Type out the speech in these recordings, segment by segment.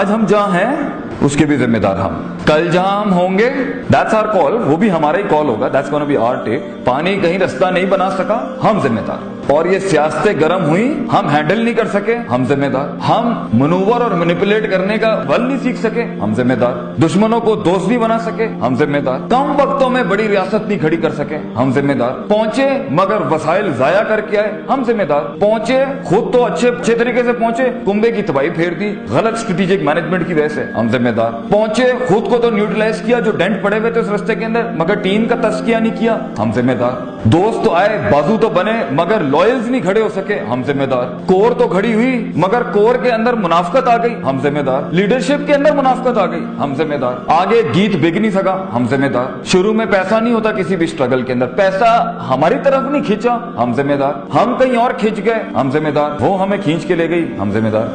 آج ہم جہاں ہیں اس کے بھی ذمہ دار ہم. کل جہاں ہم ہوں گے that's our call, وہ بھی ہمارا ہی کال ہوگا. that's gonna be our take. پانی کہیں رستہ نہیں بنا سکا, ہم ذمہ دار. اور یہ سیاستیں گرم ہوئی, ہم ہینڈل نہیں کر سکے, ہم ذمہ دار. ہم منور اور مینیپولیٹ کرنے کا ول نہیں سیکھ سکے, ہم ذمہ دار. دشمنوں کو دوست نہیں بنا سکے, ہم ذمہ دار. کم وقتوں میں بڑی ریاست نہیں کھڑی کر سکے, ہم ذمہ دار. پہنچے مگر وسائل ضائع کر کے آئے, ہم ذمہ دار. پہنچے خود تو اچھے طریقے سے پہنچے, کنبے کی تباہی پھیر دی غلط اسٹریٹجک مینجمنٹ کی وجہ سے, ہم ذمہ دار. پہنچے خود کو تو نیوٹرلائز کیا جو ڈینٹ پڑے ہوئے تھے اس رستے کے اندر, مگر ٹیم کا تزکیہ نہیں کیا, ہم ذمہ دار. دوست تو آئے, بازو تو بنے, مگر لوئلز نہیں کھڑے ہو سکے, ہم ذمہ دار. کور تو کھڑی ہوئی مگر کور کے اندر منافقت آ گئی, ہم ذمہ دار. لیڈرشپ کے اندر منافقت آ گئی, ہم ذمہ دار. آگے گیت بک نہیں سکا, ہم ذمہ دار. شروع میں پیسہ نہیں ہوتا کسی بھی اسٹرگل کے اندر, پیسہ ہماری طرف نہیں کھینچا, ہم ذمہ دار. ہم کہیں اور کھینچ گئے, ہم ذمہ دار. وہ ہمیں کھینچ کے لے گئی, ہم ذمہ دار.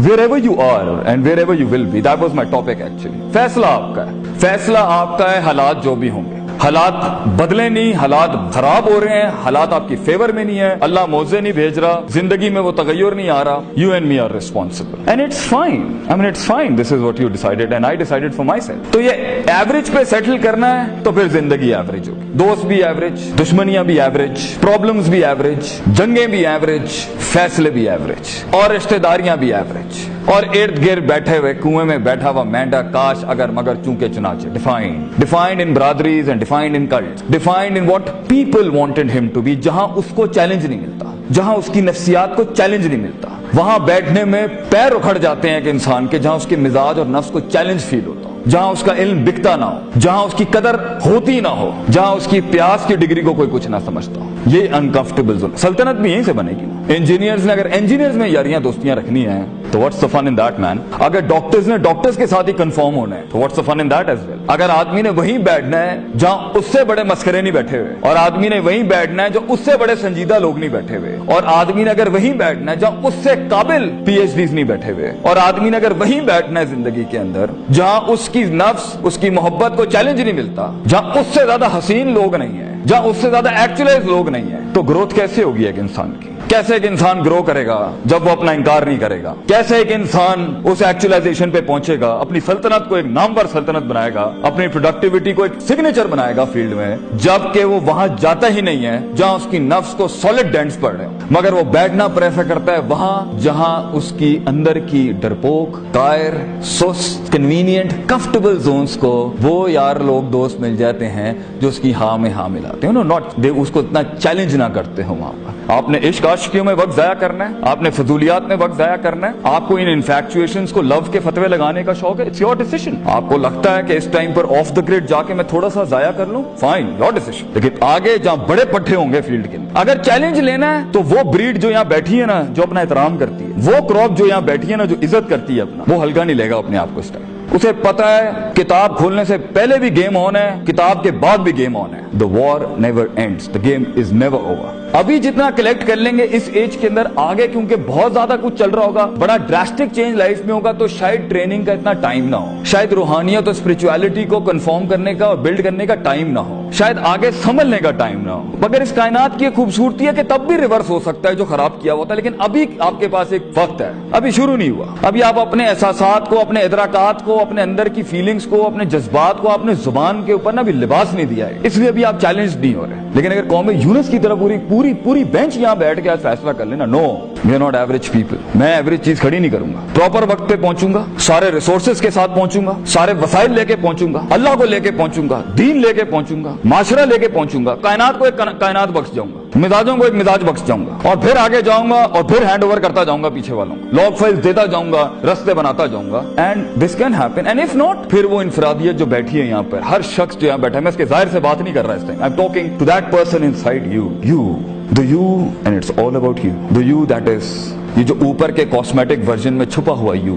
Wherever you are and wherever you will be, that was my topic actually. فیصلہ آپ کا ہے, فیصلہ آپ کا ہے. حالات جو بھی ہوں گے, حالات بدلے نہیں, حالات خراب ہو رہے ہیں, حالات آپ کی فیور میں نہیں ہے, اللہ موزے نہیں بھیج رہا, زندگی میں وہ تغیر نہیں آ رہا. You and me are responsible and it's fine. I mean it's fine. This is what you decided and I decided for myself. تو یہ ایوریج پہ سیٹل کرنا ہے تو پھر زندگی ایوریج ہوگی. دوست بھی ایوریج, دشمنیاں بھی ایوریج, پرابلمز بھی ایوریج, جنگیں بھی ایوریج, فیصلے بھی ایوریج, اور رشتہ داریاں بھی ایوریج, اور ارد گرد بیٹھے ہوئے کنویں میں بیٹھا ہوا مینڈا, کاش اگر مگر چونکے چنانچہ. ڈیفائنڈ ان برادریز and defined in cult, defined in what people wanted ہم ٹو بی. جہاں اس کو چیلنج نہیں ملتا, جہاں اس کی نفسیات کو چیلنج نہیں ملتا, وہاں بیٹھنے میں پیر اکھڑ جاتے ہیں کہ انسان کے. جہاں اس کے مزاج اور نفس کو چیلنج فیل ہوتا ہو, جہاں اس کا علم بکتا نہ ہو, جہاں اس کی قدر ہوتی نہ ہو, جہاں اس کی پیاس کی ڈگری کو کوئی کچھ نہ سمجھتا ہو. یہ انکمفرٹیبل زون. سلطنت بھی یہیں سے بنے گی. انجینئرز نے اگر انجینئرز میں یاریاں دوستیاں رکھنی ہیں تو what's the fun in that مین. اگر ڈاکٹرز نے ڈاکٹرز کے ساتھ ہی کنفرم ہونا ہے تو what's the fun in that as well. اگر آدمی نے وہیں بیٹھنا ہے جہاں اس سے بڑے مسخرے نہیں بیٹھے ہوئے, اور آدمی نے وہیں بیٹھنا ہے جو اس سے بڑے سنجیدہ لوگ نہیں بیٹھے ہوئے, اور آدمی نے اگر وہیں بیٹھنا ہے جہاں اس سے قابل پی ایچ ڈیز نہیں بیٹھے ہوئے, اور آدمی نے اگر وہیں بیٹھنا ہے زندگی کے اندر جہاں اس کی نفس اس کی محبت کو چیلنج نہیں ملتا, جہاں اس سے زیادہ حسین لوگ نہیں ہیں, جہاں اس سے زیادہ ایکچولائز لوگ نہیں ہیں, تو گروتھ کیسے ہوگی ایک انسان کی؟ کیسے ایک انسان گرو کرے گا جب وہ اپنا انکار نہیں کرے گا؟ کیسے ایک انسان اس ایکچولائزیشن پہ پہنچے گا, اپنی سلطنت کو ایک نامور سلطنت بنائے گا, اپنی پروڈکٹیوٹی کو ایک سگنیچر بنائے گا فیلڈ میں, جبکہ وہ وہاں جاتا ہی نہیں ہے جہاں اس کی نفس کو سالڈ ڈینٹس پڑ رہے ہیں, مگر وہ بیٹھنا پریفر کرتا ہے وہاں جہاں اس کی اندر کی ڈرپوک, قائر, سست, کنوینئنٹ, کمفرٹیبل زونز کو وہ یار لوگ دوست مل جاتے ہیں جو اس کی ہاں میں ہاں ملاتے ہیں. ناٹ اس کو اتنا چیلنج نہ کرتے ہو. وہاں پر آپ نے عشق عاشقیوں میں وقت ضائع کرنا ہے, آپ نے فضولیات میں وقت ضائع کرنا ہے, آپ کو ان انفیکچویشنز کو لو کے فتوے لگانے کا شوق ہے, اٹس یور ڈیسیژن. آپ کو لگتا ہے کہ اس ٹائم پر آف دا گریڈ جا کے میں تھوڑا سا ضائع کر لوں, فائن, یور ڈیسیژن. لیکن آگے جہاں بڑے پٹھے ہوں گے فیلڈ کے اندر, اگر چیلنج لینا ہے تو وہ بریڈ جو یہاں بیٹھی ہے نا, جو اپنا احترام کرتی ہے, وہ کراپ جو یہاں بیٹھی ہے نا, جو عزت کرتی ہے اپنا, وہ ہلکا نہیں لے گا اپنے آپ کو اس ٹائم. اسے پتا ہے کتاب کھولنے سے پہلے بھی گیم آن ہے, کتاب کے بعد بھی گیم آن ہے. The war never ends. The game is never over. ابھی جتنا کلیکٹ کر لیں گے اس ایج کے اندر, آگے کیونکہ بہت زیادہ کچھ چل رہا ہوگا, بڑا ڈراسٹک چینج لائف میں ہوگا, تو شاید ٹریننگ کا اتنا ٹائم نہ ہو, شاید روحانیت اور اسپرچویلٹی کو کنفرم کرنے کا اور بلڈ کرنے کا ٹائم نہ ہو, شاید آگے سنبھلنے کا ٹائم نہ ہو. مگر اس کائنات کی ایک خوبصورتی ہے کہ تب بھی ریورس ہو سکتا ہے جو خراب کیا ہوتا ہے, لیکن ابھی آپ کے پاس ایک وقت ہے, ابھی شروع نہیں ہوا. ابھی آپ اپنے احساسات کو, اپنے ادراکات کو, اپنے اندر کی فیلنگز کو, اپنے جذبات کو, اپنے زبان کے اوپر نا بھی لباس نہیں دیا ہے, اس لیے ابھی آپ چیلنج نہیں ہو رہے. لیکن اگر قوم یونس کی طرح پوری بینچ یہاں بیٹھ کے آج فیصلہ کر لینا, no we are not average people, میں ایوریج چیز کھڑی نہیں کروں گا, پراپر وقت پہ پہنچوں گا, سارے ریسورسز کے ساتھ پہنچوں گا, سارے وسائل لے کے پہنچوں گا, اللہ کو لے کے پہنچوں گا, دین لے کے پہنچوں گا, معاشرہ لے کے پہنچوں گا, کائنات کو ایک کائنات بخش جاؤں گا, مزاجوں کو ایک مزاج بخش جاؤں گا, اور پھر آگے جاؤں گا, اور پھر ہینڈ اوور کرتا جاؤں گا پیچھے والوں کو, لاگ فائلز دیتا جاؤں گا, رستے بناتا جاؤں گا. And this can happen. And if not, پھر وہ انفرادیت جو بیٹھی ہے یہاں پر, ہر شخص جو یہاں بیٹھا ہے, میں اس کے ظاہر سے بات نہیں کر رہا اس time, I am talking to that person inside you, the you, and it's all about you, the you that is, یہ جو اوپر کے کاسمیٹک ورژن میں چھپا ہوا you,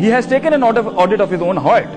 He has taken an audit of his own heart।